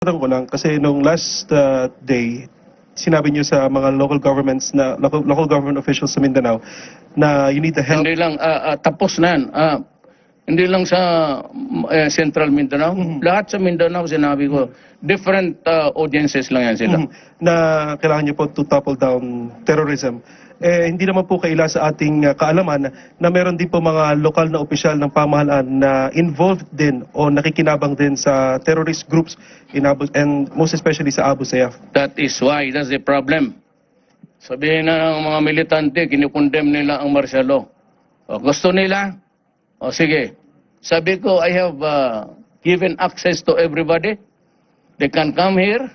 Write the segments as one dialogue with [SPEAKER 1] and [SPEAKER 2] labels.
[SPEAKER 1] Tanong ko lang, kasi nung last day, sinabi niyo sa mga local governments na local government officials sa Mindanao na you need the help.
[SPEAKER 2] Hindi lang, tapos na yan. Hindi lang sa Central Mindanao. Lahat sa Mindanao, sinabi ko, different audiences lang yan sila.
[SPEAKER 1] Na kailangan niyo po to topple down terrorism. Hindi naman po kaila sa ating kaalaman na meron din po mga lokal na opisyal ng pamahalaan na involved din o nakikinabang din sa terrorist groups in Abu, and most especially sa Abu Sayyaf.
[SPEAKER 2] That is why, that's the problem. Sabihin na ng mga militante, kinukondem nila ang martial law. O, gusto nila? O sige. Sabi ko, I have given access to everybody. They can come here.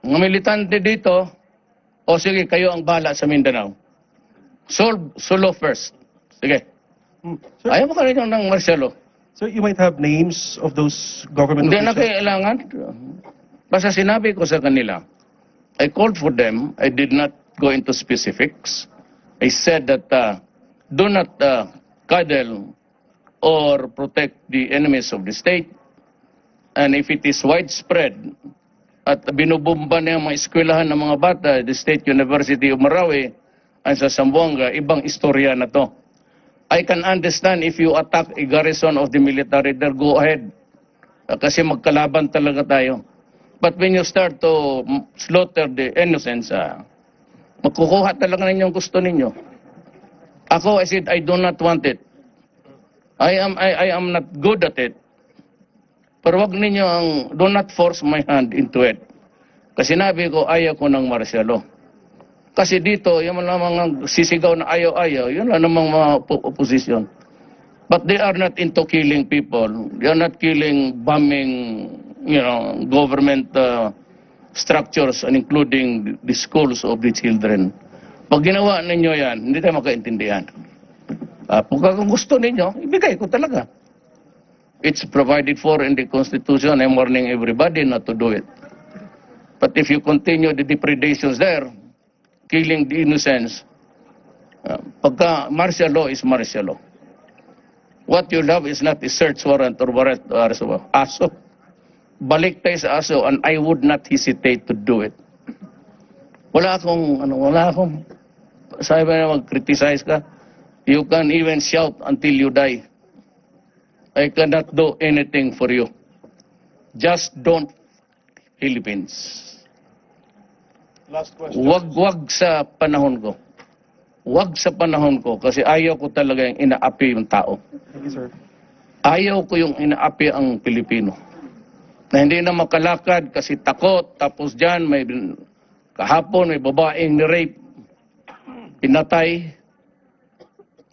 [SPEAKER 2] Mga militante dito, o sige, kayo ang bahala sa Mindanao. Solve solo first. Sige.
[SPEAKER 1] Sir,
[SPEAKER 2] Ayaw mo ka rin ng martial law.
[SPEAKER 1] so you might have names of those government
[SPEAKER 2] Hindi na
[SPEAKER 1] officials.
[SPEAKER 2] kailangan. Basta sinabi ko sa kanila, I called for them. I did not go into specifics. I said that do not cuddle or protect the enemies of the state. And if it is widespread at binubumba na yung mga eskwelahan ng mga bata, the State University of Marawi, at sa Zamboanga, ibang istorya na to. I can understand if you attack a garrison of the military there, go ahead. Kasi magkalaban talaga tayo. But when you start to slaughter the innocents, magkukuha talaga ninyo ang gusto ninyo. Ako, I said, I do not want it. I am not good at it. Pero wag ninyo do not force my hand into it. Kasi sinabi ko, ayaw ko ng martial law. Kasi dito, yung mga sisigaw na ayaw-ayaw, yun lang namang mga opposition. But they are not into killing people. They are not killing, bombing, government structures and including the schools of the children. Pag ginawa ninyo yan, hindi tayo makaintindihan. Kung gusto ninyo, ibigay ko talaga. It's provided for in the Constitution. I'm warning everybody not to do it. But if you continue the depredations there, killing the innocents, pagka martial law is martial law. What you love is not a search warrant or warrant or aso. Balik tayo sa aso, and I would not hesitate to do it. Wala akong, sabi na mag-criticize ka, you can even shout until you die. I cannot do anything for you. Just don't Philippines.
[SPEAKER 1] Last question.
[SPEAKER 2] Wag sa panahon ko. Wag sa panahon ko kasi ayaw ko talaga yung inaapi yung tao.
[SPEAKER 1] Thank you, sir.
[SPEAKER 2] Ayaw ko yung inaapi ang Pilipino. Na hindi na makalakad kasi takot. Tapos dyan, kahapon may babaeng ni-rape. Pinatay.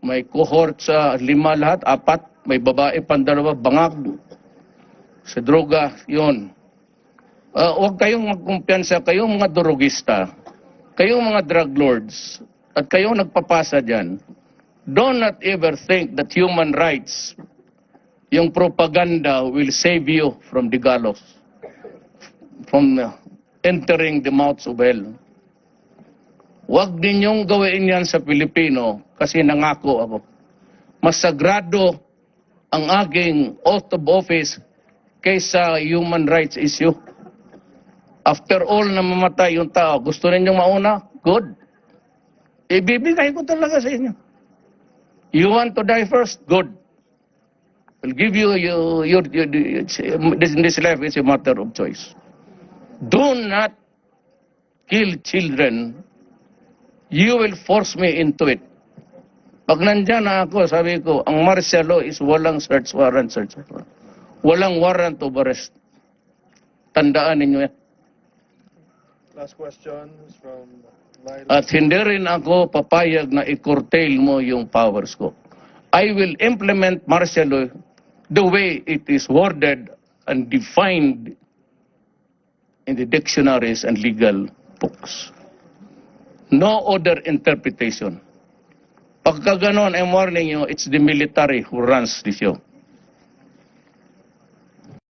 [SPEAKER 2] May cohort sa 5 lahat, 4. May babae pandalawa, bangag. Sa droga, yun. Huwag kayong magkumpiyansa, kayong mga drogista, kayong mga drug lords, at kayong nagpapasa dyan. Do not ever think that human rights, yung propaganda will save you from the gallows, from entering the mouths of hell. Huwag ninyong gawin yan sa Pilipino kasi nangako ako. Mas sagrado ang aking oath of office kaysa human rights issue. After all na mamatay yung tao, gusto ninyong mauna? Good. Ibibigay ko talaga sa inyo. You want to die first? Good. I'll give you this life is a matter of choice. Do not kill children. You will force me into it. Pag nandyan na ako, sabi ko, ang martial law is walang search warrant. Walang warrant of arrest. Tandaan ninyo yan.
[SPEAKER 1] Last question is from Lyle.
[SPEAKER 2] At hindi rin ako papayag na i-curtail mo yung powers ko. I will implement martial law the way it is worded and defined in the dictionaries and legal books. No other interpretation. Pagka ganon, I'm warning you, it's the military who runs the show.